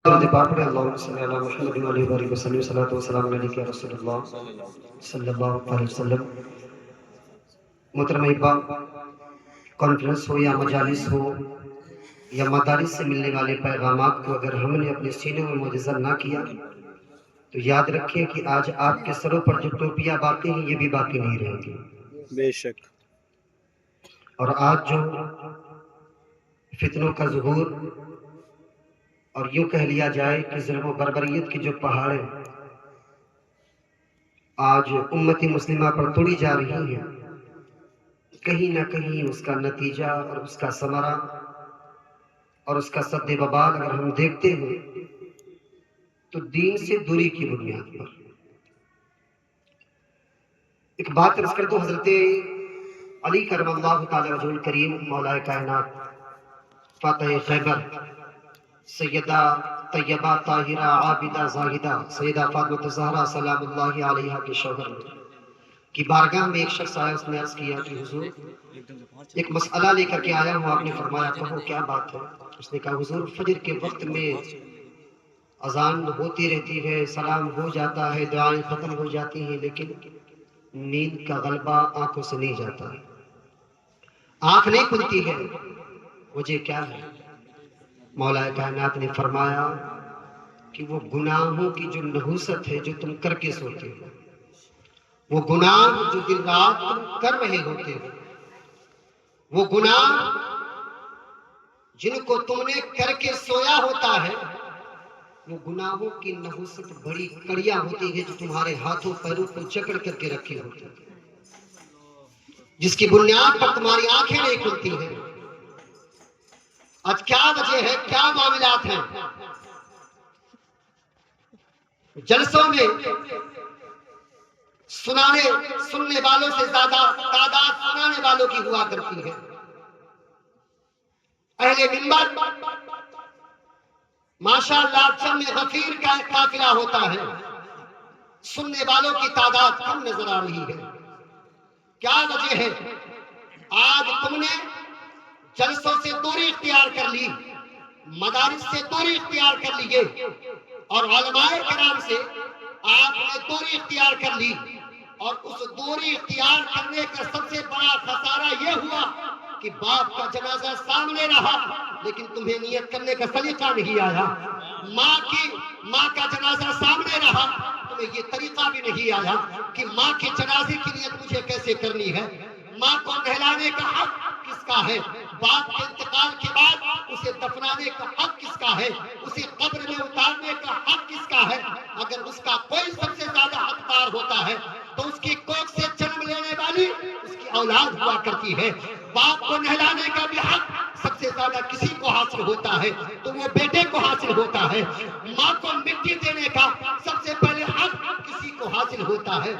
پاک میں اللہم صلی اللہ محمد علیہ وآلہ وسلم صلاۃ وسلام علیہ رسول اللہ صلی اللہ علیہ وسلم۔ محترم احبا، کانفرنس ہو یا مجالس ہو یا مدارس سے ملنے والے پیغامات کو اگر ہم نے اپنے سینوں میں معجزہ نہ کیا تو یاد رکھیں کہ آج آپ کے سروں پر جو ٹوپیاں باقی ہیں یہ بھی باقی نہیں رہیں گی۔ بے شک۔ اور آج جو فتنوں کا ظہور اور یوں کہہ لیا جائے کہ ظلم و بربریت کی جو پہاڑیں آج امت مسلمہ پر توڑی جا رہی ہیں، کہیں نہ کہیں اس کا نتیجہ اور اس کا ثمرہ اور اس کا سد وبال اگر ہم دیکھتے ہیں تو دین سے دوری کی بنیاد پر۔ ایک بات عرض کر دو، حضرت علی کرم اللہ تعالی وجہ الکریم مولا کائنات فاتح خیبر سیدہ طیبہ طاہرہ عابدہ زاہدہ سیدہ فاطمہ الزہرا سلام اللہ علیہا کے شوہر کی بارگاہ میں ایک شخص آیا، اس نے عرض کیا کہ حضور ایک مسئلہ لے کر کے آیا ہوں۔ آپ نے فرمایا کہو کیا بات ہے؟ اس نے کہا حضور فجر کے وقت میں اذان ہوتی رہتی ہے، سلام ہو جاتا ہے، دعائیں ختم ہو جاتی ہیں، لیکن نیند کا غلبہ آنکھوں سے نہیں جاتا ہے، آنکھ نہیں کھلتی ہے، وجہ کیا ہے؟ مولا کائنات نے فرمایا کہ وہ گناہوں کی جو نحوست ہے جو تم کر کے سوتے ہو، وہ گناہ جو دن رات تم کر رہے ہوتے ہو، وہ گناہ جن کو تم نے کر کے سویا ہوتا ہے، وہ گناہوں کی نحوست بڑی کڑیاں ہوتی ہے جو تمہارے ہاتھوں پیروں کو جکڑ کر کے رکھے ہوتے ہیں، جس کی بنیاد پر تمہاری آنکھیں نہیں کھلتی ہیں۔ آج کیا وجہ ہے، کیا معاملات ہیں؟ جلسوں میں سننے والوں سے زیادہ تعداد سنانے والوں کی ہوا کرتی ہے۔ اہل منبر ماشاءاللہ جمع غفیر کا ایک قافلہ ہوتا ہے، سننے والوں کی تعداد کم نظر آ رہی ہے۔ کیا وجہ ہے؟ آج تم نے جلسوں سے دوری اختیار کر لی، مدارس سے دوری اختیار کر لیے، اور علماء کرام سے آپ نے دوری اختیار کر لی، اور اس دوری اختیار کرنے کا سب سے بڑا خسارہ یہ ہوا کہ باپ کا جنازہ سامنے رہا لیکن تمہیں نیت کرنے کا سلیقہ نہیں آیا، ماں کا جنازہ سامنے رہا تمہیں یہ طریقہ بھی نہیں آیا کہ ماں کے جنازے کی نیت مجھے کیسے کرنی ہے، ماں کو نہلانے کا حق کس کا ہے، باپ کے انتقال کے بعد اسے دفنانے کا حق کس کا ہے، اسے قبر میں اتارنے کا حق کس کا ہے۔ اگر اس کا کوئی سب سے زیادہ حقدار ہوتا ہے تو اس کی کوکھ سے جنم لینے والی اس کی اولاد ہوا کرتی ہے۔ باپ کو نہلانے کا بھی حق سب سے زیادہ کسی کو حاصل ہوتا ہے تو وہ بیٹے کو حاصل ہوتا ہے۔ ماں کو مٹی دینے کا سب سے پہلے حق کسی کو حاصل ہوتا ہے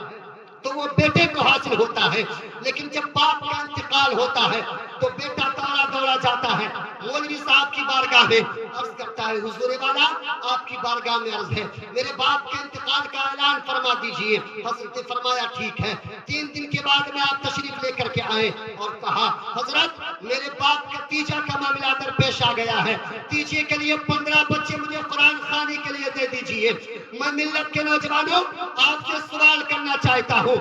تو وہ بیٹے کو حاصل ہوتا ہے، لیکن جب باپ کا انتقال ہوتا ہے تو بیٹا دوڑا دوڑا جاتا ہے، مولوی صاحب کی بارگاہ میں عرض کرتا ہے حضور والا آپ کی بارگاہ میں عرض ہے، میرے باپ کے انتقال کا اعلان فرما دیجئے۔ حضرت نے فرمایا ٹھیک ہے۔ 3 دن کے بعد میں آپ تشریف لے کر کے آئے اور کہا حضرت میرے باپ کے تیجا کا معاملہ درپیش آ گیا ہے، تیجے کے لیے 15 بچے مجھے قرآن خوانی کے لیے دے دیجئے۔ میں ملت کے نوجوانوں آپ سے سوال کرنا چاہتا ہوں،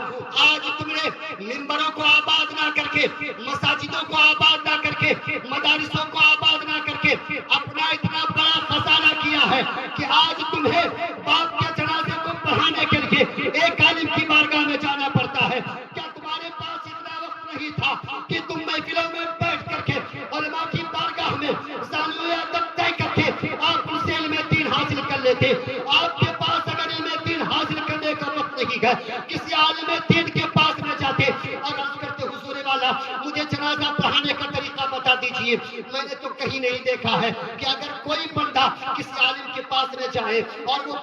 آج تم نے منبروں کو آباد نہ کر کے، مساجدوں کو آباد نہ کر کے، مدارسوں کو آباد نہ کر کے اپنا اتنا بڑا خسارہ کیا ہے کہ آج تمہیں باپ کے جنازے کو پڑھانے کے لیے ایک عالم کی بارگاہ میں جانا پڑتا ہے۔ کیا تمہارے پاس اتنا وقت نہیں تھا کہ تم محفلوں میں بیٹھ کر کے علماء کی بارگاہ میں زانوی ادب طے کر کے آپ اسے علم دین حاصل کر لیتے؟ آپ کے پاس اگر علم دین حاصل کرنے کا وقت نہیں ہے، کسی عالم دین کے پاس میں جاتے اور عرض کرتے حضور والا مجھے جنازہ پڑھانے کا طریقہ بتا دیجئے۔ میں نے تو کہیں نہیں دیکھا ہے کہ اگر کوئی بندہ کسی عالم کے پاس میں جائے اور وہ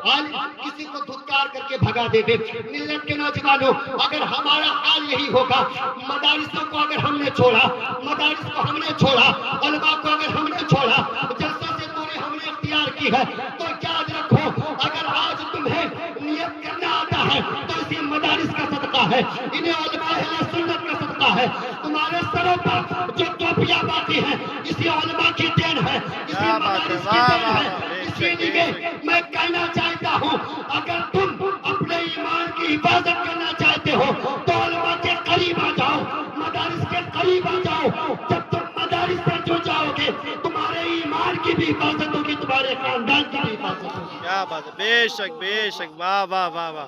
عالم کسی کو دھتکار کر کے بھگا دے دے۔ ملت کے نوجوانوں اگر ہمارا حال یہی ہوگا، مدارسوں کو اگر ہم نے چھوڑا، مدارس کو ہم نے چھوڑا، علماء کو اگر ہم نے چھوڑا، جلسوں سے دوری ہم نے اختیار کی ہے، تو یاد رکھو اگر آج تمہیں نیت کرنا آتا ہے تو اسی مدارس کا صدقہ ہے، انہیں علماء اہل سنت کا صدقہ ہے۔ تمہارے سروں پر جو ٹوپیاں باقی ہیں اسی علماء کی دین ہے، اسی مدارس کی دین ہے، اسی لیے میں کہنا چاہتا ہوں اگر تم اپنے ایمان کی حفاظت کرنا چاہتے ہو تو علماء کے قریب آ جاؤ، مدارس کے قریب آ جاؤ. جب تم مدارس سے جڑ جاؤ گے تمہارے ایمان کی بھی حفاظت ہوگی، تمہارے خاندان کی بھی حفاظت ہوگی. کیا بات ہے، بے شک بے شک، واہ واہ واہ واہ،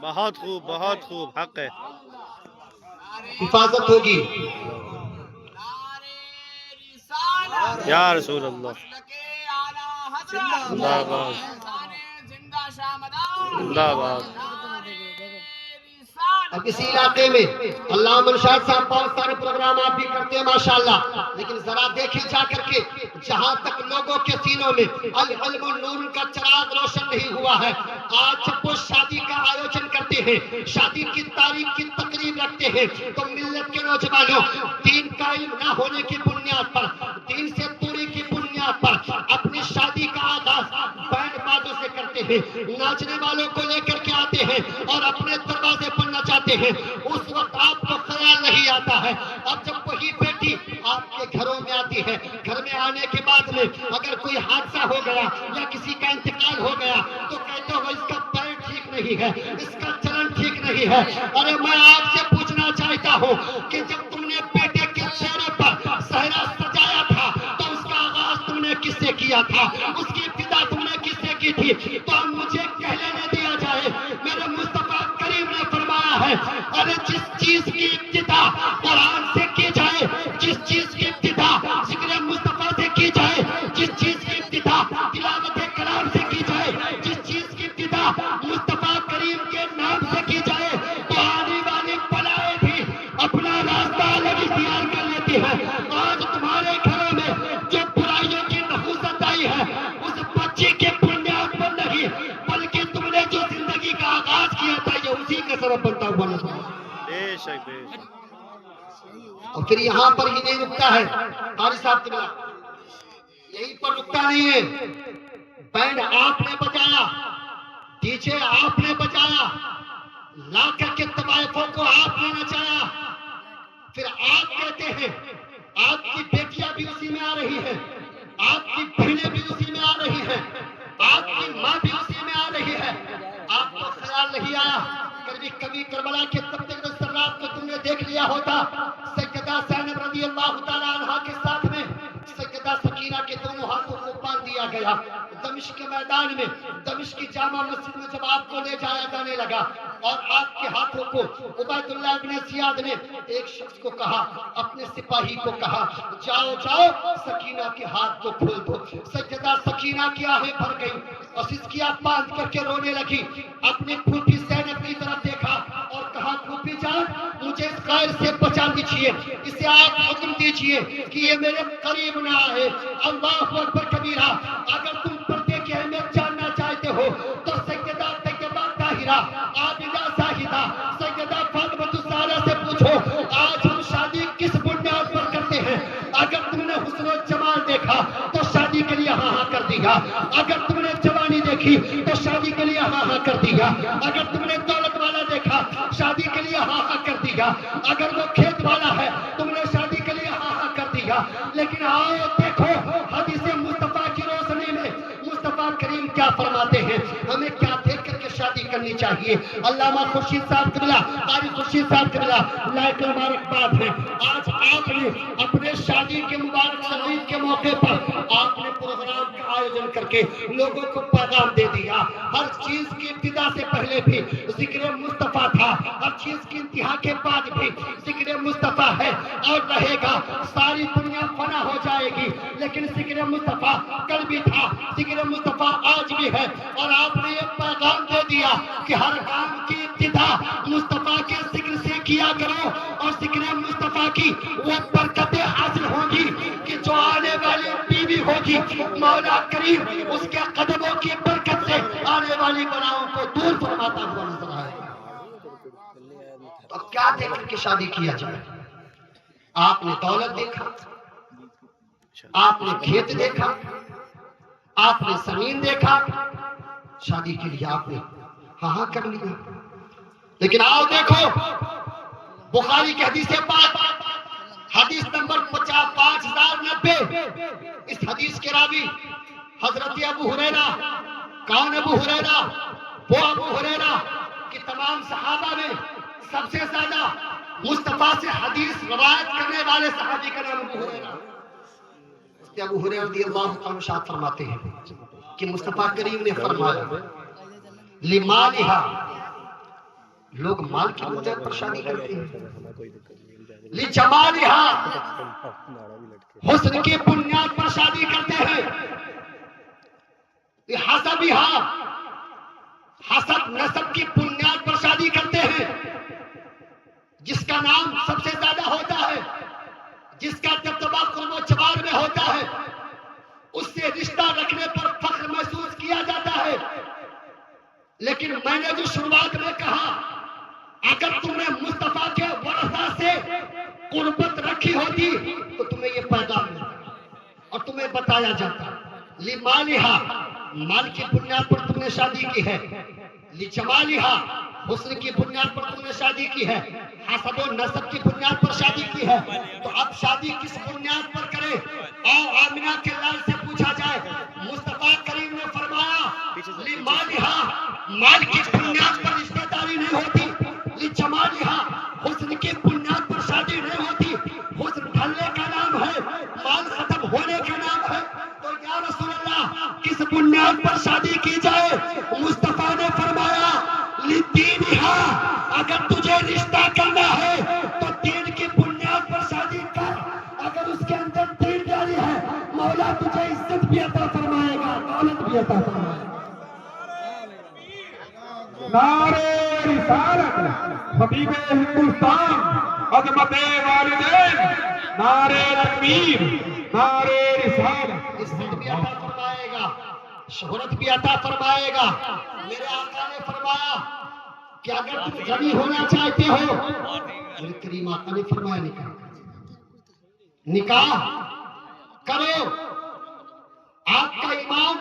بہت خوب بہت خوب، حق ہے. حفاظت ہوگی. یا رسول اللہ، زندہ باد زندہ باد. اب اسی علاقے میں علامہ منشاد صاحب بہت سارے پروگرامات بھی کرتے ہیں ماشاءاللہ، لیکن ذرا دیکھیں جا کر کے جہاں تک لوگوں کے سینوں میں العلم نور کا چراغ روشن نہیں ہوا ہے، آج جب وہ شادی کا آیوجن کرتے ہیں، شادی کی تاریخ کی تقریب رکھتے ہیں تو ملت کے نوجوانوں دین کا علم نہ ہونے کی بنیاد پر، دین سے دوری کی بنیاد پر اپنی شادی کا آغاز بینڈ بازوں سے کرتے ہیں، ناچنے والوں کو لے کر کے آتے ہیں اور اپنے دروازے پر نچاتے ہیں. اس وقت آپ کو خیال نہیں آتا ہے. اب جب وہی بیٹی آپ کے گھروں میں آتی ہے، گھر میں آنے کے بعد میں اگر کوئی حادثہ ہو گیا یا کسی کا انتقال ہو گیا تو کہتے ہو اس کا پیر ٹھیک نہیں ہے، اس کا چلن ٹھیک نہیں ہے. ارے میں آپ سے پوچھنا چاہتا ہوں کہ جب تم نے بیٹے کے چہرے پر صحرا سجایا تھا تو اس کا آغاز تم نے کس سے کیا تھا، اس کی ابتدا تم نے کس سے کی تھی؟ تو اب مجھے کہہ لینے دیا جائے. میرے مصطفیٰ کریم نے فرمایا ہے ارے جس چیز کی ابتدا قرآن سے کی جائے، جس چیز کی ابتدا ذکر مصطفیٰ سے کی جائے، جس چیز کی ابتدا تلاوت کلام سے کی جائے، جس چیز کی ابتدا مصطفیٰ کریم کے نام سے کی جائے تو آنے والی بلائیں بھی اپنا راستہ الگ اختیار کر لیتی ہے. آج تمہارے گھروں میں جو برائیوں کی نحوست آئی ہے اس بچی کے بنیاد پر نہیں بلکہ تم نے جو زندگی کا آغاز کیا تھا یہ اسی کا سبب بنتا ہوا نظر آتا ہے. بے شک بے شک. اور پھر یہاں پر ہی نہیں رکتا ہے قاری صاحب قبلہ، یہیں پر رکتا نہیں ہے. بینڈ آپ نے بجایا، ڈی جے آپ نے بجایا، لا کر کے طوائفوں کو آپ نے نچایا، پھر آپ کہتے ہیں آپ کی بیٹیاں بھی اسی میں آ رہی ہیں، آپ کی بہنیں بھی اسی میں آ رہی ہیں، آپ کی ماں بھی اسی میں آ رہی ہے. آپ کو خیال نہیں آیا کبھی کربلا کے تبتے سرات کو تم نے دیکھ لیا ہوتا سیدہ زینب رضی اللہ تعالیٰ عنہ کے ساتھ میں سیدہ سکینہ کے دونوں ہاتھوں کو باندھ دیا گیا. دمشق کے میدان میں، دمشق کی جامع مسجد میں جب آپ کو لے جایا جانے لگا اور آپ کے ہاتھوں کو عبید اللہ بن زیاد نے ایک شخص کو کہا، اپنے سپاہی کو کہا جاؤ جاؤ سکینہ کے ہاتھ کو کھول دو. سیدہ سکینہ کی آہیں بھر گئی اور سسکیاں باندھ کر کے رونے لگی. اپنی پھوپھی زینب کی طرف دیکھا اور کہا پھوپھی جان مجھے اس غیر سے بچا دیجئے، اسے آپ حکم دیجئے کہ یہ میرے قریب نہ آئے. اللہ اکبر کبیرہ. اگر تم پردے کی اہمیت جاننا چاہتے ہو تو سیدہ طیبہ طاہرہ عابدہ زاہدہ سیدہ فاطمہ الزہرا سے پوچھو آج ہم شادی کس بنیاد پر کرتے ہیں. اگر تم نے حسن و جمال دیکھا تو شادی کے لیے ہاں ہاں کر دیا، اگر تم نے جوانی دیکھی تو شادی کے لیے ہاں ہاں کر دیا، اگر تم نے دولت والا دیکھا شادی کے لیے ہاں ہاں کر دیا، اگر وہ کھیت والا ہے تم نے شادی کے لیے ہاں ہاں کر دیا. لیکن آؤ دیکھو حدیث مصطفیٰ کی روشنی میں مصطفیٰ کریم کیا فرماتے ہیں، ہمیں کیا دیکھ کر کے شادی کرنی چاہیے. علامہ خورشید صاحب قبلہ، قاری خورشید صاحب قبلہ لائق مبارکباد ہے. آج آپ نے اپنے شادی کے مبارک شریف کے موقع پر آپ نے پروگرام کا آیوجن کر کے لوگوں کو پیغام دے دیا. ہر چیز کی ابتدا سے پہلے بھی ذکر مصطفیٰ تھا، ہر چیز کی انتہا کے بعد بھی ذکر مصطفیٰ ہے اور رہے گا. ساری دنیا فنا ہو جائے گی لیکن ذکر مصطفیٰ کل بھی تھا، ذکر مصطفیٰ آج بھی ہے. اور آپ نے یہ پیغام دے دیا کہ ہر کام کی ابتدا مصطفیٰ کے ذکر سے کیا کرو اور ذکر مصطفیٰ کی وہ برکتیں حاصل ہوں گی کہ جو آنے والی بیوی ہوگی مولا کریم اس کے قدموں کی برکت سے آنے والی بلاؤں کو دور فرماتا ہوا نظر آئے گا. اب کیا دیکھ کر کے شادی کیا جائے؟ آپ نے دولت دیکھا، آپ نے کھیت دیکھا، آپ نے زمین دیکھا، شادی کے لیے آپ نے ہاں ہاں کر لیا. لیکن آؤ دیکھو بخاری کی حدیث پاک حدیث نمبر 5090، اس حدیث کے راوی حضرت ابو ہریرہ، کون ابو ہریرہ؟ وہ ابو ہریرہ کہ تمام صحابہ میں سب سے زیادہ مصطفیٰ سے حدیث روایت کرنے والے صحابی کا نام ابو ہریرہ۔ ابو ہریرہ رضی اللہ عنہ ارشاد فرماتے ہیں کہ مصطفیٰ کریم نے فرمایا لمالہا، لوگ مال کی بنیاد پر شادی کرتے ہیں، لجمالہا، حسن کی بنیاد پر شادی کرتے ہیں، لحسبہا، حسب نسب کی بنیاد پر شادی کرتے ہیں، جس کا نام سب سے زیادہ ہوتا ہے، جس کا دبدبہ قرب و جوار میں ہوتا ہے، اس سے رشتہ رکھنے پر فخر محسوس کیا جاتا ہے۔ لیکن میں نے جو شروعات میں کہا، اگر تم نے مصطفیٰ کے ورثہ سے قربت رکھی ہوتی تو تمہیں یہ پیغام ملتا اور تمہیں بتایا جاتا لمالہا، مال کی بنیاد پر تم نے شادی کی ہے، لجمالہا، حسن کی بنیاد پر تم نے شادی کی ہے، حسب و نسب کی بنیاد پر شادی کی ہے، تو اب شادی کس بنیاد پر کرے؟ آؤ آمنہ کے لال سے پوچھا جائے۔ مصطفیٰ کریم نے فرمایا لمالہا، مال کی بنیاد پر رشتہ داری نہیں ہوتی، لجمالہا، حسن کی بنیاد پر شادی نہیں ہوتی۔ حسن ڈھلنے کا نام ہے، مال ختم ہونے کا نام ہے، تو یا رسول اللہ کس بنیاد پر شادی کی جائے؟ مصطفیٰ نے فرمایا لدینہا، اگر تجھے رشتہ کرنا ہے تو دین کی بنیاد پر شادی کر، اگر اس کے اندر دین جاری ہے مولا تجھے عزت بھی عطا فرمائے گا، دولت بھی عطا فرمائے گا۔ نعرے رسالت، حبیب ہندوستان، عظمت والدین، نعرے تکبیر، نعرے رسالت۔ عزت بھی عطا فرمائے گا، شہرت بھی عطا فرمائے گا۔ میرے آقا نے فرمایا کہ اگر تم غنی ہونا چاہتے ہو، میرے کریم آقا نے فرمایا نکاح کرو۔ آپ کا ایمان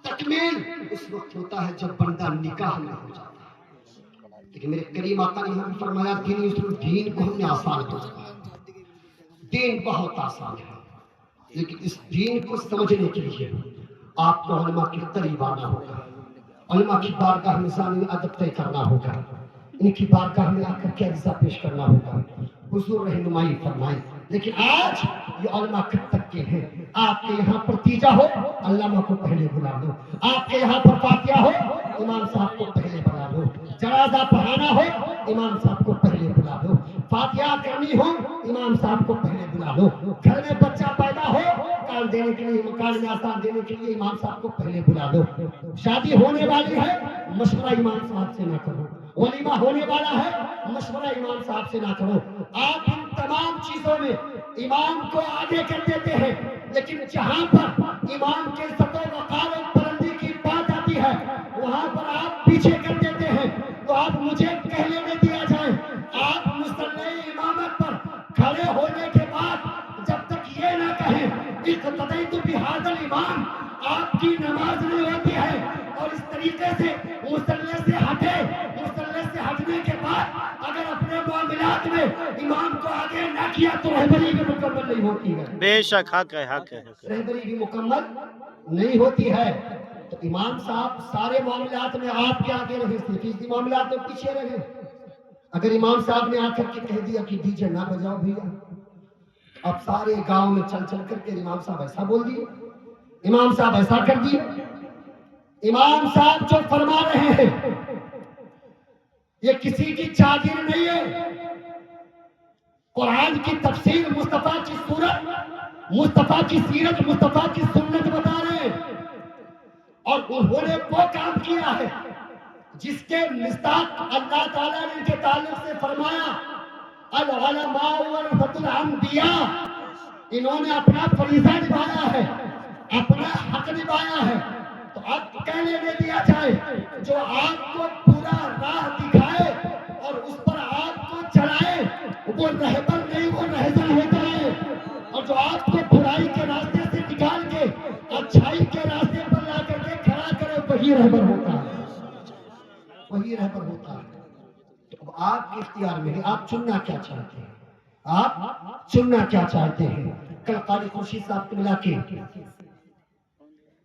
تکمیل اس وقت ہوتا ہے جب بندہ نکاح میں ہو جاتا ہے۔ لیکن میرے کریم آقا نے ہمیں فرمایا دین کو ہم نے آسان کر دیا، دین بہت آسان ہے، لیکن اس دین کو سمجھنے کے لیے آپ کو علماء کے قریب آنا ہوگا، علماء کی بارگاہ میں ثانوی ادب طے کرنا ہوگا، ان کی بارگاہ میں آ کر کے عرضہ پیش کرنا ہوگا، حضور رہنمائی فرمائیں۔ لیکن آج یہ علماء کب تک کے ہیں؟ آپ کے یہاں پر تیجا ہو علامہ کو پہلے بلا لو، آپ کے یہاں پر فاتحہ ہو امام صاحب کو پہلے بلا لو، جنازہ پڑھانا ہو امام صاحب کو پہلے بلا لو، فاتحہ کرنی ہو امام صاحب کو پہلے بلا لو، گھر میں بچہ پیدا ہو مکان دینے کے لیے، مکان میں آسان دینے کے لیے امام صاحب کو پہلے بلا لو، شادی ہونے والی ہے مشورہ امام صاحب سے نہ کرو، ولیمہ ہونے والا ہے مشورہ امام صاحب سے نہ کرو۔ آپ ان تمام چیزوں میں امام کو آگے کر دیتے ہیں، لیکن جہاں پر امام کے عزت و وقار و بلندی کی بات آتی ہے وہاں پر آپ پیچھے کر دیتے ہیں۔ تو آپ مجھے کہہ لینے دیا جائے، آپ مصلی امامت پر کھڑے ہونے کے بعد جب تک یہ نہ کہیں اقتدیت بہذا الامام، آپ کی نماز نہیں ہوتی ہے۔ اور اس طریقے سے مصلی سے ہٹے، مصلی سے ہٹنے کے بعد اگر اپنے معاملات میں امام کو آگے نہ کیا تو رہبری بھی مکمل نہیں ہوتی ہے۔ بے شک حق ہے، حق ہے۔ رہبری بھی مکمل نہیں ہوتی ہے۔ تو امام صاحب سارے معاملات میں آپ کے آگے رہے، کسی معاملات میں پیچھے رہے۔ اگر امام صاحب نے آ کر کے کہہ دیا کہ ڈی جے نہ بجاؤ بھیا، اب سارے گاؤں میں چل چل کر کے امام صاحب ایسا بول دیے، امام صاحب ایسا کر دیے۔ امام صاحب جو فرما رہے ہیں یہ کسی کی جاگیر نہیں ہے، قرآن کی تفسیر، مصطفیٰ کی صورت، مصطفیٰ کی سیرت، مصطفیٰ کی سنت بتا رہے ہیں۔ اور انہوں نے وہ کام کیا ہے جس کے مصداق اللہ تعالیٰ نے ان کے تعلق سے فرمایا العلماء ورثۃ الانبیاء، انہوں نے اپنا فریضہ نبھایا ہے، اپنا حق نبھایا ہے۔ تو اب کہہ لینے دیا جائے جو آپ کو پورا راہ دکھائے اور اس پر آپ کو چلائے وہ رہبر نہیں، وہ رہزن ہوتا ہے۔ اور جو آپ کو برائی کے راستے سے نکال کے اچھائی کے راستے پر لا کر کے کھڑا کرے وہی رہبر ہوتا ہے، وہی رہبر ہوتا ہے۔ تو اب آپ کے اختیار میں ہے، آپ چننا کیا چاہتے ہیں، آپ چننا کیا چاہتے ہیں۔ کل قاری خورشید صاحب کو ملا کے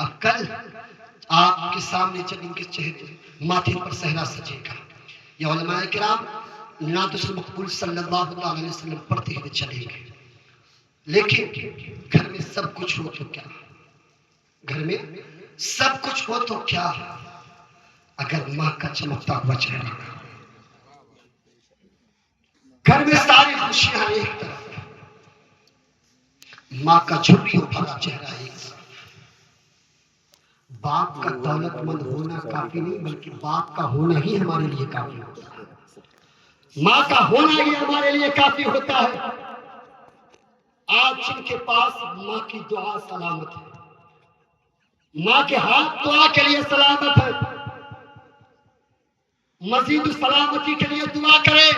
اب کل آپ کے سامنے جب ان کے چہرے ماتھے پر صحرا سجے گا، یہ علماء کرام نعت المقبول صلی اللہ علیہ وسلم پڑھتے ہوئے چلیں گے، لیکن گھر میں سب کچھ ہو تو کیا، گھر میں سب کچھ ہو تو کیا اگر ماں کا چمکتا ہوا چہرہ، گھر میں ساری خوشیاں ایک طرف، ماں کا جھریوں بھرا چہرہ ایک طرف۔ باپ کا دولت مند ہونا کافی نہیں، بلکہ باپ کا ہونا ہی ہمارے لیے کافی ہوتا ہے، ماں کا ہونا ہی ہمارے لیے کافی ہوتا ہے۔ آج جن کے پاس ماں کی دعا سلامت ہے، ماں کے ہاتھ دعا کے لیے سلامت ہے، مزید سلامتی کے لیے دعا کرے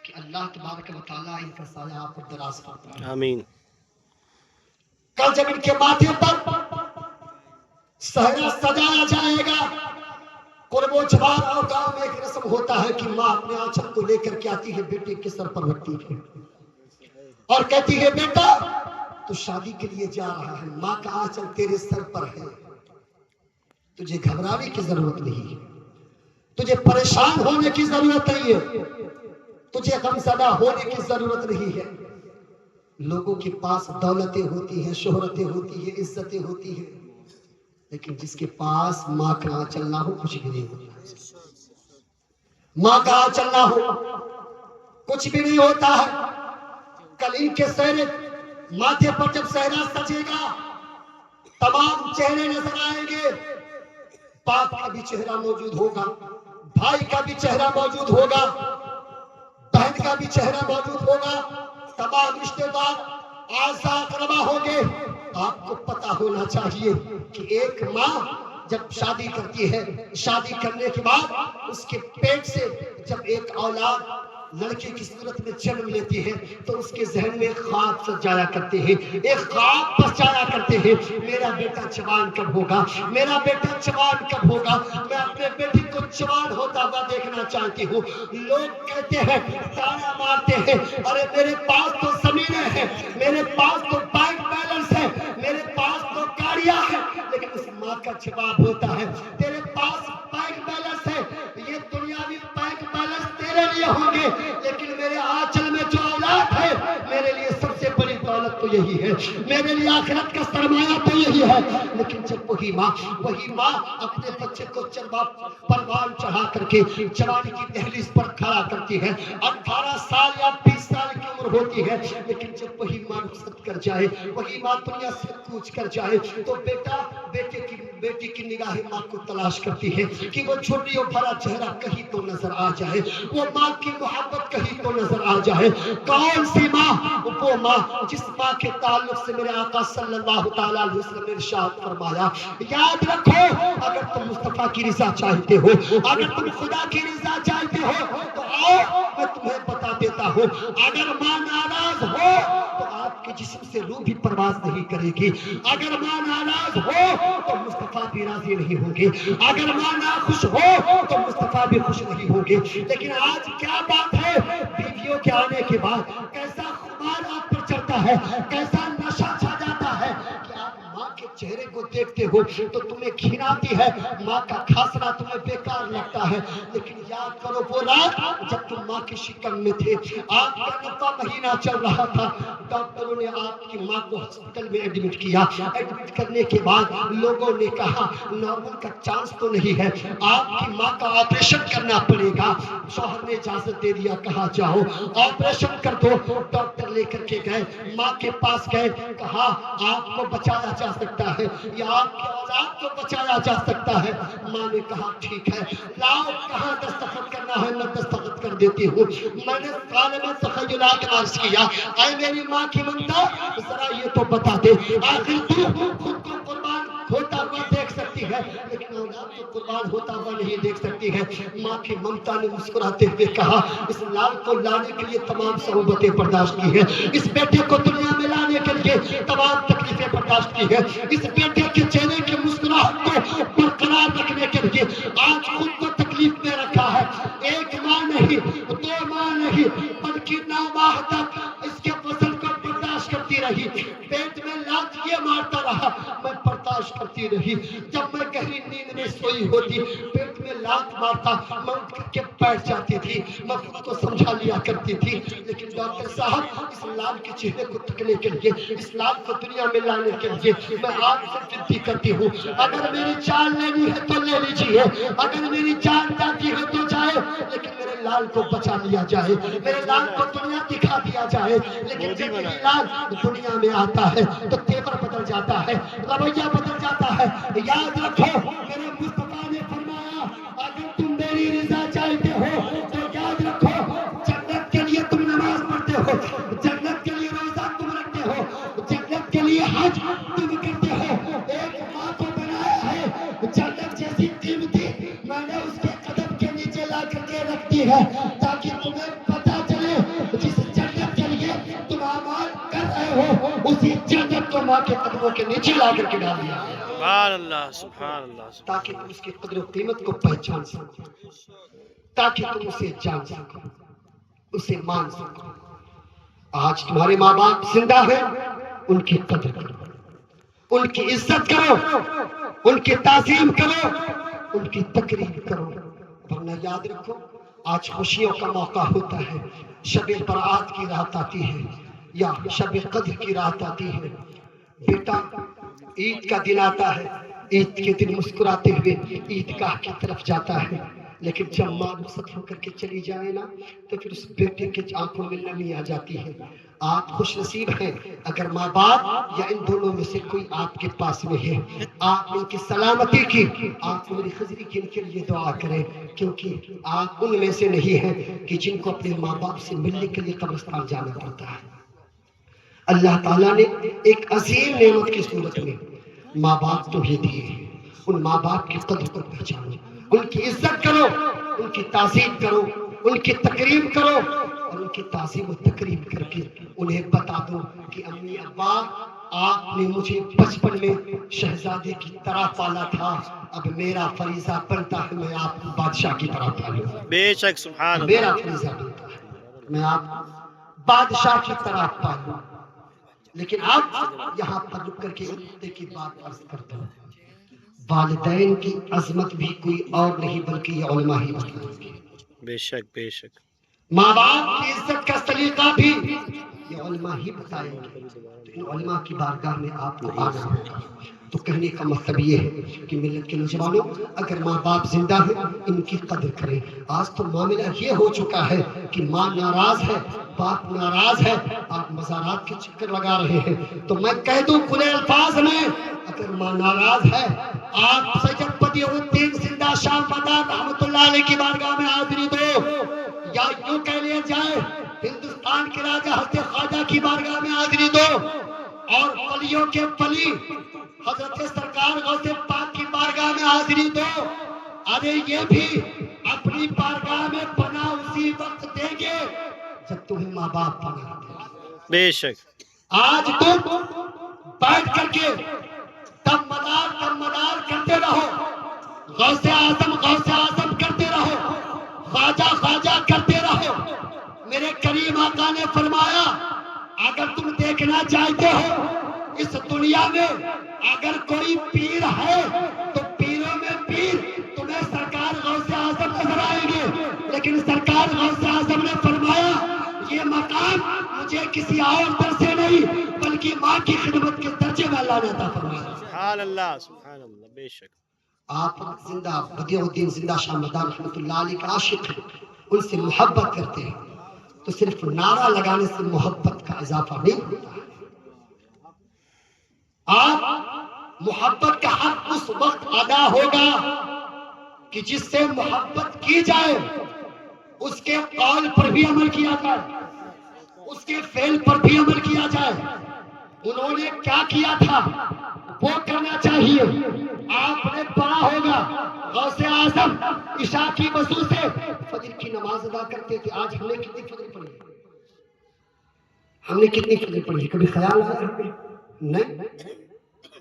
کہ اللہ تبارک و تعالیٰ ان کا سایہ آپ پر دراز کرتا ہے۔ آمین۔ کل جب ان کے ماتھے پر صحرا سجایا جائے گا، قرب و جوار اور گاؤں میں ایک رسم ہوتا ہے کہ ماں اپنے آنچل کو لے کر کے آتی ہے، بیٹے کے سر پر رکھتی ہے اور کہتی ہے بیٹا تو شادی کے لیے جا رہا ہے، ماں کا آنچل تیرے سر پر ہے، تجھے گھبرانے کی ضرورت نہیں ہے، تجھے پریشان ہونے کی ضرورت نہیں ہے، تجھے غمزدہ ہونے کی ضرورت نہیں ہے۔ لوگوں کے پاس دولتیں ہوتی ہیں، شہرتیں ہوتی ہیں، عزتیں ہوتی ہیں، لیکن جس کے پاس ماں کا آنچل نہ ہو کچھ بھی نہیں ہوتا، ماں کا آنچل نہ ہو کچھ بھی نہیں ہوتا ہے۔ کل ان کے سہرے ماتھے پر جب صحرا سجے گا، تمام چہرے نظر آئیں گے، باپ کا بھی چہرہ موجود ہوگا، بھائی کا بھی چہرہ موجود ہوگا، بہن کا بھی چہرہ موجود ہوگا، تمام رشتہ دار اعزاء اقربا ہوں گے۔ آپ کو پتا ہونا چاہیے کہ ایک ماں جب شادی کرتی ہے، شادی کرنے کے بعد اس کے پیٹ سے جب ایک اولاد لڑکے کی صورت میں جنم لیتی ہے تو اس کے ذہن میں خواب سجایا کرتے ہیں، ایک خواب بسایا کرتے ہیں، میرا بیٹا جوان کب ہوگا، میرا بیٹا جوان کب ہوگا، میں اپنے بیٹے کو جوان ہوتا ہوا دیکھنا چاہتی ہوں۔ لوگ کہتے ہیں، تانا مارتے ہیں، ارے میرے پاس تو زمینیں ہیں، میرے پاس تو بینک بیلنس ہے، میرے پاس تو گاڑیاں ہیں، لیکن اس ماں کا جواب ہوتا ہے تیرے پاس بینک بیلنس ہے، یہ دنیاوی بینک بیلنس تیرے لیے ہوں گے، لیکن میرے آنچل میں جو اولاد ہے میرے لیے سب سے بڑی دولت تو یہی ہے، میرے لیے آخرت کا سرمایہ تو یہی ہے۔ لیکن جب وہی ماں اپنے بچے کو پروان چڑھا کر کے جوانی کی دہلیز پر کھڑا کرتی ہے، 18 سال یا 20 سال کی عمر ہوتی ہے، لیکن جب وہی ماں رخصت کر جائے، وہی ماں دنیا سے کوچ کر جائے تو بیٹی کی نگاہیں ماں کو تلاش کرتی ہے کہ وہ جھریوں بھرا چہرہ کہیں تو نظر آ جائے، وہ ماں کی محبت کہیں تو نظر آ جائے۔ کون سی ماں؟ وہ ماں جس ماں کے تعلق سے میرے آقا صلی اللہ تعالیٰ علیہ وسلم نے ارشاد فرمایا، یاد رکھو اگر تم مصطفیٰ کی رضا چاہتے ہو، اگر تم خدا کی رضا چاہتے ہو تو آؤ میں تمہیں بتا دیتا ہوں، اگر ماں ناراض ہو تو آپ کے جسم سے روح بھی پرواز نہیں کرے گی، اگر ماں ناراض ہو تو مصطفیٰ بھی راضی نہیں ہوں گے، اگر ماں ناخوش ہو تو مصطفیٰ بھی خوش نہیں ہوں گے۔ لیکن آج کیا بات ہے، بیویوں کے آنے کے بعد کیسا خمار آپ پر چڑھتا ہے، کیسا نشہ چھا جاتا ہے کہ آپ ماں کے چہرے کو دیکھتے ہو تو تمہیں گھن آتی ہے، ماں کا کھاسنا تمہیں بیکار لگتا ہے، لیکن یاد کرو وہ رات جب تم ماں کے شکم میں تھے، آپ کا 9واں مہینہ چل رہا تھا، ڈاکٹروں نے آپ کی ماں کو ہسپتال میں ایڈمٹ کیا، ایڈمٹ کرنے کے بعد لوگوں نے کہا نارمل کا چانس تو نہیں ہے، آپ کی ماں کا آپریشن کرنا پڑے گا، شوہر نے اجازت دے دیا، کہا جاؤ آپریشن کر دو، ڈاکٹر لے کر کے گئے، ماں کے پاس گئے، کہا آپ کو بچایا جا سکتا ہے یا آپ کے اولاد کو بچایا جا سکتا ہے، ماں نے کہا ٹھیک ہے، لاؤ کہاں دستخط کرنا ہے میں دستخط کر دیتی ہوں۔ میں نے عالم تخیلات عرض کیا، اے میری ماں کی ممتا ذرا یہ تو بتا دے، آخر تو خود کو قربان ہوتا ہوا دیکھ سکتی ہے لیکن اولاد کو قربان ہوتا ہوا نہیں دیکھ سکتی ہے۔ ماں کی ممتا نے مسکراتے ہوئے کہا، اس لال کو لانے کے لیے تمام صعوبتیں برداشت کی ہے، اس بیٹے کو دنیا میں لانے کے لیے تمام تکلیفیں برداشت کی ہے، اس بیٹے کے چہرے کی مسکراہٹ کو برقرار رکھنے کے لیے آج خود کو تکلیف میں رکھا ہے۔ ایک ماں نہیں، 2 ماں نہیں، بلکہ 9 ماہ تک اس کے فصل کو برداشت کرتی رہی، پیٹ میں لات یہ مارتا رہا، میں برداشت برداشت کرتی رہی. جب میں گہری نیند میں سوئی ہوتی پیٹ میں لات مارتا میں اٹھ کر کے بیٹھ جاتی تھی. میں خود کو سمجھا لیا کرتی تھی لیکن ڈاکٹر صاحب اس لال کے چہرے کو تکنے کے لیے اس لال کو دنیا میں لانے کے لیے میں آپ سے ونتی کرتی ہوں اگر میری جان لینی ہے تو لے لیجیے, اگر میری جان جاتی ہے تو جائے, لیکن میرے لال کو بچا لیا جائے, میرے لال کو دنیا دکھا دیا جائے. لیکن جب یہ لال دنیا میں آتا ہے تو تیور بدل جاتا ہے, رویہ بدل جاتا ہے. یاد رکھو میرے مصطفیٰ نے فرمایا اگر تم میری رضا چاہتے ہو تو یاد رکھو جنت کے لیے تم نماز پڑھتے ہو, جنت کے لیے روزہ تم رکھتے ہو, جنت کے لیے حج تم کرتے ہو. ایک ماں کو بنایا ہے جنت جیسی قیمتی میں نے اس کے قدم کے نیچے لا کر کے رکھ دی ہے تاکہ تمہیں پتا چلے جس جنت کے لیے تم اعمال کر رہے ہو اسی جنت کو ماں کے قدموں کے نیچے لا کر کے ڈال دیا ہے. سبحان اللہ سبحان اللہ. تاکہ تم اس کی قدر و قیمت کو پہچان سکو, تاکہ تم اسے جان سکو, اسے مان سکو. آج تمہارے ماں باپ زندہ ہیں, ان کی قدر کرو, ان کی عزت کرو, ان کی تعظیم کرو, ان کی تقریم کرو. ورنہ یاد رکھو آج خوشیوں کا موقع ہوتا ہے, شب برات کی رات آتی ہے یا شب قدر کی رات آتی ہے. بیٹا عید کا دن آتا ہے, عید کے دن مسکراتے ہوئے عیدگاہ کی طرف جاتا ہے, لیکن جب ماں رخصت ہو کر کے چلی جائے نا تو پھر اس بیٹے کے آنکھوں میں نمی آ جاتی ہے. آپ خوش نصیب ہیں اگر ماں باپ یا ان دونوں میں سے کوئی آپ کے پاس میں ہے. آپ ان کی سلامتی کی آپ میری خضری کے لیے دعا کریں, کیونکہ آپ ان میں سے نہیں ہیں کہ جن کو اپنے ماں باپ سے ملنے کے لیے قبرستان جانا پڑتا ہے. اللہ تعالیٰ نے ایک عظیم نعمت کی صورت میں ماں باپ تمہیں دیے ہیں. ان ماں باپ کی قدر کو پہچانو, ان کی عزت کرو, ان کی تعظیم کرو, ان کی تکریم کرو, اور ان کی تعظیم و تکریم کر کے انہیں بتا دو کہ امی ابا آپ نے مجھے بچپن میں شہزادے کی طرح پالا تھا, اب میرا فریضہ بنتا ہے میں آپ کو بادشاہ کی طرح پالوں. بے شک سبحان اللہ. میرا فریضہ بنتا ہے میں آپ کو بادشاہ کی طرح پالوں. لیکن آپ یہاں پر رک کر کے ایک کی بات عرض کرتا ہوں, والدین کی عظمت بھی کوئی اور نہیں بلکہ یہ علماء ہی بتائیں گے. بے شک بے شک. ماں باپ کی عزت کا سلیقہ بھی یہ علماء ہی بتائیں گے. لیکن علماء کی بارگاہ میں آپ کو آنا ہوگا. تو کہنے کا مطلب یہ ہے کہ ملت کے نوجوانوں اگر ماں باپ زندہ ہیں ان کی قدر کریں. آج تو معاملہ یہ ہو چکا ہے کہ ماں ناراض ہے, باپ ناراض ہے, آپ مزارات کے چکر لگا رہے ہیں. تو میں کہہ دوں کھلے الفاظ میں اگر ماں ناراض ہے آپ سید بدیع الدین زندہ شاہ مدار رحمت اللہ علیہ کی بارگاہ میں حاضری دو, یا یوں کہہ لیا جائے ہندوستان کے راجہ حضرت خواجہ کی بارگاہ میں حاضری دو, اور ولیوں کے ولی حضرت سرکار غوث پاک کی بارگاہ میں حاضری دو. ارے یہ بھی اپنی بارگاہ میں پناہ اسی وقت دیں گے جب تمہیں ماں باپ پناہ دیں گے. بے شک. آج تم بیٹھ کر کے تب مدار کرتے رہو, غوث اعظم کرتے رہو, خواجہ کرتے رہو. میرے کریم آقا نے فرمایا اگر تم دیکھنا چاہتے ہو اس دنیا میں اگر کوئی پیر ہے تو پیروں میں پیر تمہیں سرکار غوث اعظم نظر آئیں گے. لیکن سرکار غوث اعظم نے فرمایا یہ مقام مجھے کسی اور در سے نہیں بلکہ ماں کی خدمت کے درجے میں اللہ نے عطا فرمایا. سبحان اللہ سبحان اللہ. بے شک. آپ زندہ بدیع الدین زندہ شاہ مدار رحمت اللہ علیہ کا عاشق ہیں, ان سے محبت کرتے ہیں, تو صرف نعرہ لگانے سے محبت کا اضافہ نہیں ہوتا ہے. آپ محبت کا حق اس وقت ادا ہوگا کہ جس سے محبت کی جائے اس کے قول پر بھی عمل کیا جائے, اس کے فعل پر بھی عمل کیا جائے. انہوں نے کیا کیا تھا وہ کرنا چاہیے. آپ نے پڑھا ہوگا غوث اعظم عشاء کی وضو سے فجر کی نماز ادا کرتے تھے. آج ہم نے کتنی فجر پڑھی, ہم نے کتنی فجر پڑھی, کبھی خیال آیا نہیں؟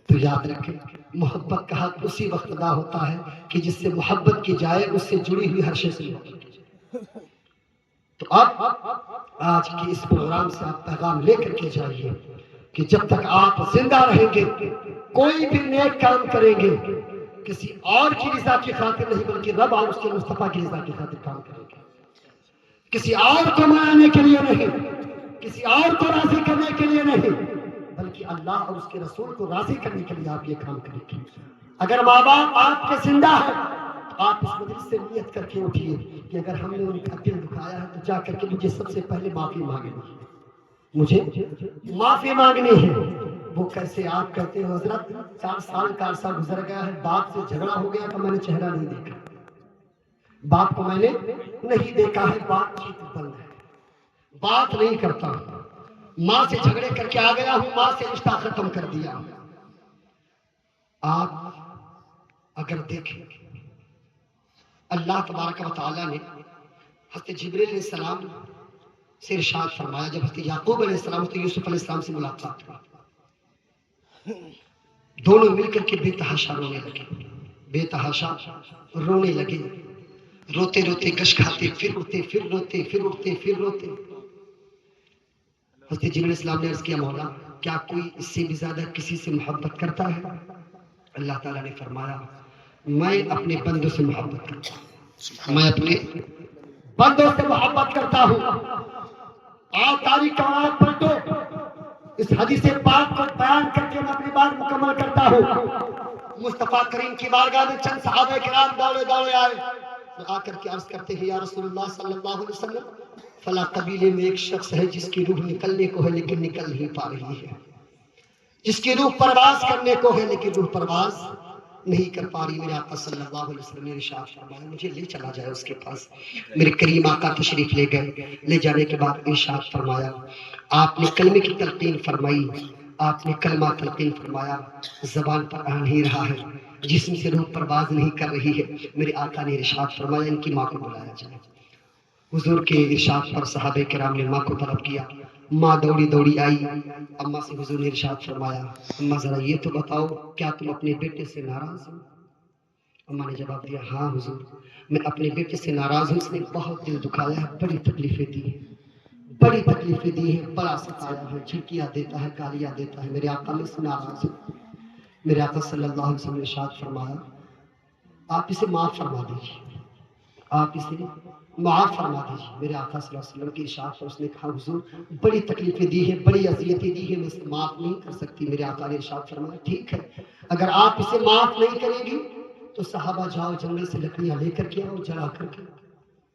تو یاد رکھیں محبت کا حق اسی وقت ادا ہوتا ہے کہ جس سے محبت کی جائے اس سے جڑی ہوئی ہر شے سے محبت کی جائے. تو اب آج کی اس پروگرام سے آپ پیغام لے کر کے جائیے کہ جب تک آپ زندہ رہیں گے کوئی بھی نیک کام کریں گے کسی اور کی رضا کی خاطر نہیں بلکہ رب اور اس کے مصطفیٰ کی رضا کی خاطر کام کریں گے، کسی اور کو منانے کے لیے نہیں، کسی اور کو راضی کرنے کے لیے نہیں، بلکہ اللہ اور اس کے رسول کو راضی کرنے کے لیے آپ یہ کام کریں گے۔ اگر ماں باپ آپ کے زندہ ہیں تو آپ اس مجلس سے نیت کر کے اٹھیے کہ اگر ہم نے ان کا دل دکھایا ہے تو جا کر کے مجھے سب سے پہلے معافی مانگنی ہے، مجھے معافی مانگنی ہے۔ وہ کیسے آپ کہتے ہو حضرت 4 سال کا عرصہ گزر گیا ہے، باپ سے جھگڑا ہو گیا تو میں نے چہرہ نہیں دیکھا، باپ کو میں نے نہیں دیکھا ہے، بات چیت بند ہے، بات نہیں کرتا ہوں، ماں سے جھگڑے کر کے آ گیا ہوں، ماں سے رشتہ ختم کر دیا ہوں۔ آپ اگر دیکھیں اللہ تبارک و تعالیٰ نے حضرت جبریل علیہ السلام سے ارشاد فرمایا، جب حضرت یعقوب علیہ السلام حضرت یوسف علیہ السلام سے ملاقات ہوئی، دونوں مل کر کے بے تحاشا رونے لگے، بے تحاشا رونے لگے، روتے روتے گش کھاتے، پھر اٹھتے، پھر روتے، پھر اٹھتے، پھر روتے۔ حضرت جبریل علیہ السلام نے عرض کیا، مولا کیا کوئی اس سے بھی زیادہ کسی سے محبت کرتا ہے؟ اللہ تعالیٰ نے فرمایا، میں اپنے بندوں سے محبت کرتا ہوں، میں اپنے بندوں سے محبت کرتا ہوں۔ آپ تاریخ کا آیات پلٹو، اس حدیث پاک کو بیان کر کے میں اپنی بات مکمل کرتا ہوں۔ مصطفیٰ کریم کی بارگاہ میں چند صحابہ کرام دوڑے دوڑے آئے، آ کر کے عرض کرتے ہیں، یا رسول اللہ صلی اللہ علیہ وسلم، فلاں قبیلے میں ایک شخص ہے جس کی روح نکلنے کو ہے لیکن نکل نہیں پا رہی ہے، جس کی روح پرواز کرنے کو ہے لیکن روح پرواز نہیں کر پا رہی۔ میرے آقا صلی اللہ علیہ وسلم نے ارشاد فرمایا، مجھے لے چلا جائے اس کے پاس۔ میرے کریم آقا تشریف لے گئے، لے جانے کے بعد ارشاد فرمایا، آپ نے کلمے کی تلقین فرمائی، آپ نے کلمہ تلقین فرمایا، زبان پر آ نہیں رہا ہے، جسم سے روح پرواز نہیں کر رہی ہے۔ میرے آقا نے ارشاد فرمایا، ان کی ماں کو بلایا جائے۔ حضور کے ارشاد پر صحابہ کرام نے ماں کو طلب کیا، ماں دوڑی دوڑی آئی، اماں سے حضور نے ارشاد فرمایا، اماں ذرا یہ تو بتاؤ کیا تم اپنے بیٹے سے ناراض ہو؟ اماں نے جواب دیا، ہاں حضور میں اپنے بیٹے سے ناراض ہوں، اس نے بہت دل دکھایا ہے، بڑی تکلیفیں دی ہیں، بڑی تکلیفیں دی ہیں، بڑا ستایا ہے، جھٹکیاں دیتا ہے، گالیاں دیتا ہے، میرے آقا میں اس سے ناراض ہوں۔ میرے آقا صلی اللہ علیہ وسلم نے ارشاد فرمایا، آپ اسے معاف فرما دیجیے، آپ اسے معاف فرما دیجیے۔ میرے آقا صلی اللہ علیہ وسلم کی ارشاد پر اس نے کہا، حضور بڑی تکلیفیں دی ہیں، بڑی اذیتیں دی ہیں، میں اسے معاف نہیں کر سکتی۔ میرے آقا نے ارشاد فرمایا، ٹھیک ہے اگر آپ اسے معاف نہیں کریں گی تو صحابہ جاؤ جنگل سے لکڑیاں لے کر کے آؤ، جلا کر کے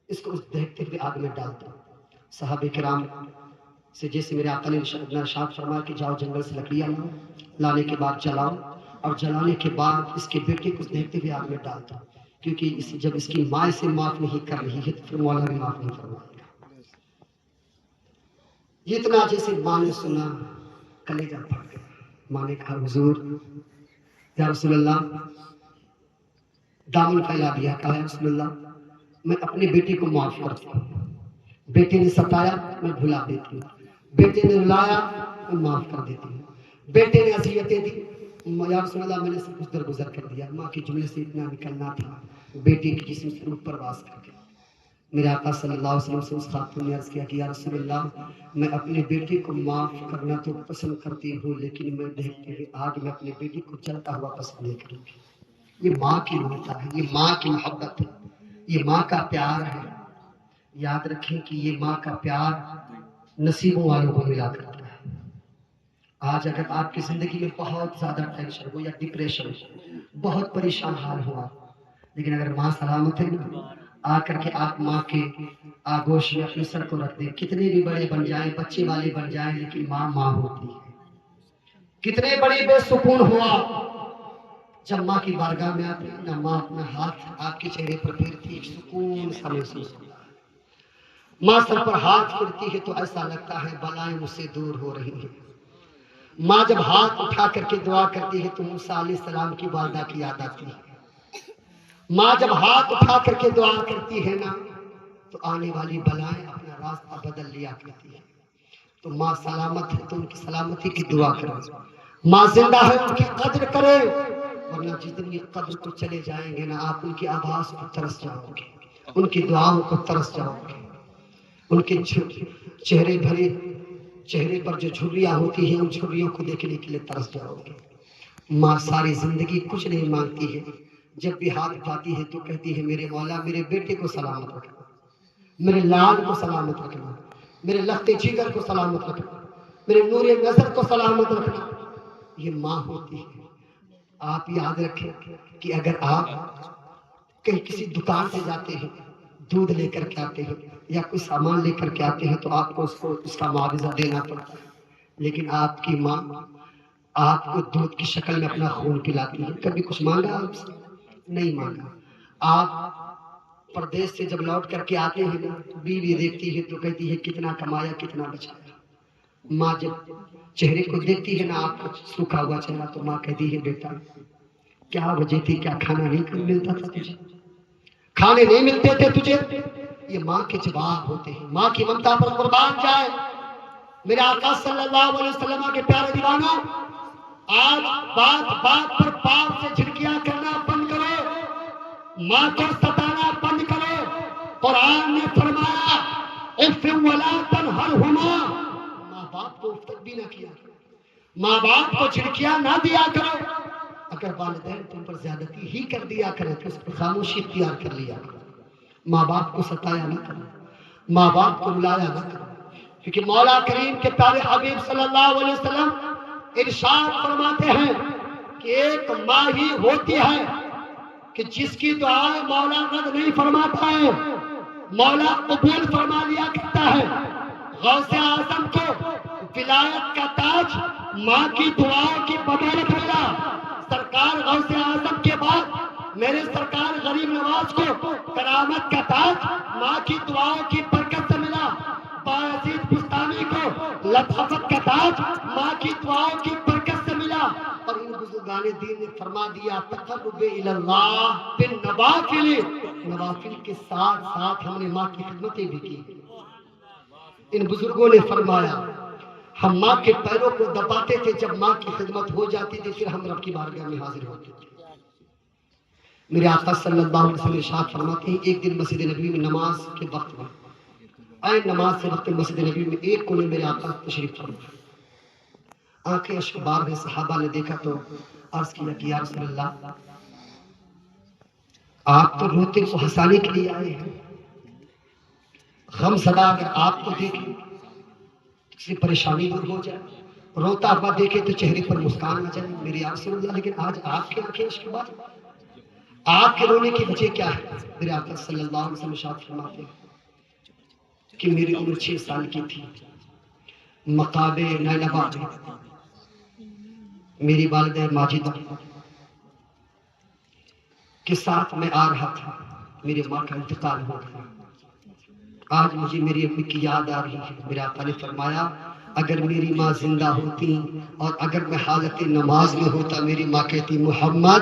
اس کو اس دیکھتے ہوئے آگ میں ڈال دو۔ صحابہ کرام سے جیسے میرے آقا نے ارشاد فرمایا کہ جاؤ جنگل سے لکڑیاں لاؤ، لانے کے بعد جلاؤ، اور جلانے کے بعد اس کے بیٹے کو دیکھتے ہوئے آگ میں ڈال دو، کیونکہ جب اس کی ماں سے معاف نہیں کر رہی ہے تو پھر مولا بھی معاف نہیں فرمائے گا۔ اتنا جیسے ماں نے سنا کلیجہ پھٹ گیا۔ ماں نے کہا، حضور یا رسول اللہ، دامن پھیلا دیا، کہا یا رسول اللہ میں اپنے بیٹے کو معاف کرتی ہوں، بیٹے نے ستایا میں بھلا دیتی ہوں، بیٹے نے رلایا میں معاف کر دیتی ہوں، بیٹے نے اذیتیں دی یا رسول اللہ میں نے سب کچھ درگزر کر دیا۔ ماں کے جملے سے اتنا نکلنا تھا، بیٹے کی جسم سے روح پرواز کر کے میرے آقا صلی اللہ علیہ وسلم سے اس خاتون نے عرض کیا کہ یا رسول اللہ میں اپنے بیٹے کو معاف کرنا تو پسند کرتی ہوں، لیکن میں دیکھتے ہوئے آج میں اپنے بیٹے کو جلتا ہوا پسند نہیں کروں گی۔ یہ ماں کی ممتا ہے، یہ ماں کی محبت ہے، یہ ماں کا پیار ہے۔ یاد رکھیں کہ یہ ماں کا پیار نصیبوں والوں کو ملا کرتا ہے۔ آج اگر آپ کی زندگی میں بہت زیادہ ٹینشن ہو یا ڈپریشن ہو، بہت پریشان حال ہوا، لیکن اگر ماں سلامت ہے نا، آ کر کے آپ ماں کے آگوش میں اپنے سر کو رکھ دیں، کتنے بھی بڑے بن جائیں، بچے والے بن جائیں، لیکن ماں ماں ہوتی ہے۔ کتنے بڑی بے سکون ہوا جب ماں کی بارگاہ میں آتے ہیں، نہ ماں اپنا ہاتھ آپ کے چہرے پر پھیرتی، سکون سا محسوس ہوتا ہے۔ ماں سر پر ہاتھ پھیرتی ہے تو ایسا لگتا ہے بلائیں مجھ سے دور ہو رہی ہیں۔ ماں جب ہاتھ اٹھا کر کے دعا کرتی ہے تو موسیٰ علیہ السلام کی والدہ کی یاد آتی ہے۔ ماں جب ہاتھ اٹھا کر کے دعا کرتی ہے نا تو آنے والی بلائیں اپنا راستہ بدل لیا کرتی ہے۔ تو ماں سلامت ہے تو ان کی سلامتی کی دعا کریں، ماں زندہ ہے ان کی قدر کرے، ورنہ جس دن یہ قبر کو چلے جائیں گے نا آپ ان کی آواز کو ترس جاؤ گے، ان کی دعاؤں کو ترس جاؤ گے، ان کے چہرے بھرے چہرے پر جو جھریاں ہوتی ہیں ان جھریوں کو دیکھنے کے لیے ترس جاؤ گے۔ ماں ساری زندگی کچھ نہیں مانگتی ہے، جب بھی ہاتھ اٹھاتی ہے تو کہتی ہے میرے مولا میرے بیٹے کو سلامت رکھنا، میرے لال کو سلامت رکھنا، میرے لخت جگر کو سلامت رکھنا، میرے نور نظر کو سلامت رکھنا۔ یہ ماں ہوتی ہے۔ آپ یاد رکھیں کہ اگر آپ کہیں کسی دکان سے جاتے ہیں، دودھ لے کر کے آتے ہیں یا کوئی سامان لے کر کے آتے ہیں تو آپ کو اس کا معاوضہ دینا پڑتا ہے، لیکن آپ کی ماں آپ کو دودھ کی شکل میں اپنا خون پلاتی ہے۔ کبھی کچھ مانگا آپ سے؟ نہیں مانگا۔ آپ پردیس سے جب لوٹ کر کے آتے ہیں نا، بیوی دیکھتی ہے تو کہتی ہے کتنا کمایا کتنا بچایا۔ ماں جب چہرے کو دیکھتی ہے نا آپ کا سوکھا ہوا چہرہ تو ماں کہتی ہے بیٹا کیا وجہ تھی، کیا کھانا نہیں ملتا تھا تجھے، کھانے نہیں ملتے تھے تجھے؟ یہ ماں کے جواب ہوتے ہیں۔ ماں کی ممتا پر قربان جائے میرے آقا صلی اللہ علیہ وسلم کے پیارے دیوانوں، آج بات بات پر باپ سے جھڑکیاں کرنا بند کرو، ماں کو ستانا بند کرو۔ قرآن نے فرمایا اف ولا تنہرہما، ماں باپ کو اف تک بھی نہ کیا کرو، ماں باپ کو جھڑکیاں نہ دیا کرو۔ اگر والدین تم پر زیادتی ہی کر دیا کرے تو اس پر خاموشی اختیار کر لیا کرو، ماں باپ کو ستایا نہ کرو، ماں باپ کو رلایا نہ کرو، کیونکہ مولا کریم کے پیارے حبیب صلی اللہ علیہ وسلم ارشاد فرماتے ہیں کہ ایک ماں ہی ہوتی ہے کہ جس کی دعائیں مولا رد نہیں فرماتا ہے، مولا قبول فرما لیا کرتا ہے۔ غوث اعظم کو ولایت کا تاج ماں کی دعاؤں کی بدولت ملا۔ سرکار غوث اعظم کے بعد میرے سرکار غریب نواز کو کرامت کا تاج ماں کی دعاؤں کی برکت سے ملا۔ بایزید بستانی کو لطافت کا تاج ماں کی دعاؤں کی برکت سے ملا۔ اور ان بزرگان دین نے فرما دیا تقرب اللہ بالنوافل، نوافل کے ساتھ ساتھ ہم نے ماں کی خدمتیں بھی کی۔ ان بزرگوں نے فرمایا ہم ماں کے پیروں کو دباتے تھے، جب ماں کی خدمت ہو جاتی تھی پھر ہم رب کی بارگاہ میں حاضر ہوتے تھے۔ میرے آقا صلی اللہ علیہ وسلم ارشاد فرماتے ہیں ایک دن مسجد نبوی میں نماز کے وقت میں نماز سے وقت مسجد نبوی میں ایک کونے میرے آقا تشریف فرما، آنکھیں اشک بار میں صحابہ نے دیکھا تو عرض کیا کہ یا رسول اللہ آپ تو روتے کو ہنسانے کے لیے آئے ہیں، غم زدہ اگر آپ کو دیکھیں کسی پریشانی دور ہو جائے، روتا ہوا دیکھے تو چہرے پر مسکان آ جائے۔ میرے یا رسول اللہ لیکن آج آپ کے آنکھیں اشک بار، آپ کے رونے کی وجہ کیا ہے؟ میرے آقا صلی اللہ علیہ وسلم ارشاد فرماتے ہیں کہ میری عمر 6 سال کی تھی، مقاب نینوا میں میری والدہ ماجدہ کے ساتھ میں آ رہا تھا، میری ماں کا انتقال ہو گیا۔ آج مجھے میری امی کی یاد آ رہی ہے۔ میرے آقا نے فرمایا اگر میری ماں زندہ ہوتی اور اگر میں حالت نماز میں ہوتا میری ماں کہتی محمد،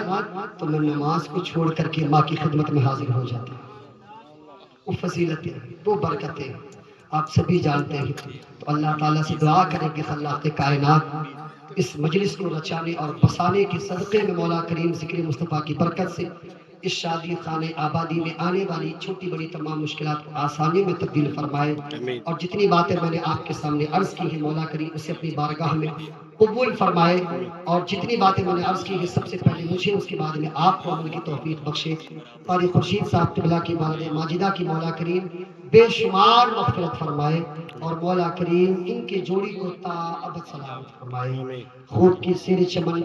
تو میں نماز کو چھوڑ کر کے ماں کی خدمت میں حاضر ہو جاتا۔ وہ فضیلتیں، وہ برکتیں آپ سبھی جانتے ہیں۔ تو اللہ تعالیٰ سے دعا کریں کہ خلاق کائنات اس مجلس کو رچانے اور بسانے کے صدقے میں مولا کریم ذکر مصطفیٰ کی برکت سے اس شادی خانے آبادی میں آنے والی چھوٹی بڑی تمام مشکلات کو آسانی میں تبدیل فرمائے، اور جتنی باتیں میں نے آپ کے سامنے عرض کی ہیں مولا کریم اسے اپنی بارگاہ میں قبول فرمائے، اور جتنی باتیں میں نے عرض کی ہیں سب سے پہلے مجھے اس کے بعد میں آپ کو عمل کی توفیق بخشے۔ قاری خورشید صاحب قبلہ کی والدہ ماجدہ کی مولا کریم بے شمار مغفرت فرمائے، اور مولا کریم ان کے جوڑی کو تا ابد سلامت فرمائے۔ خوب کی سیر چمن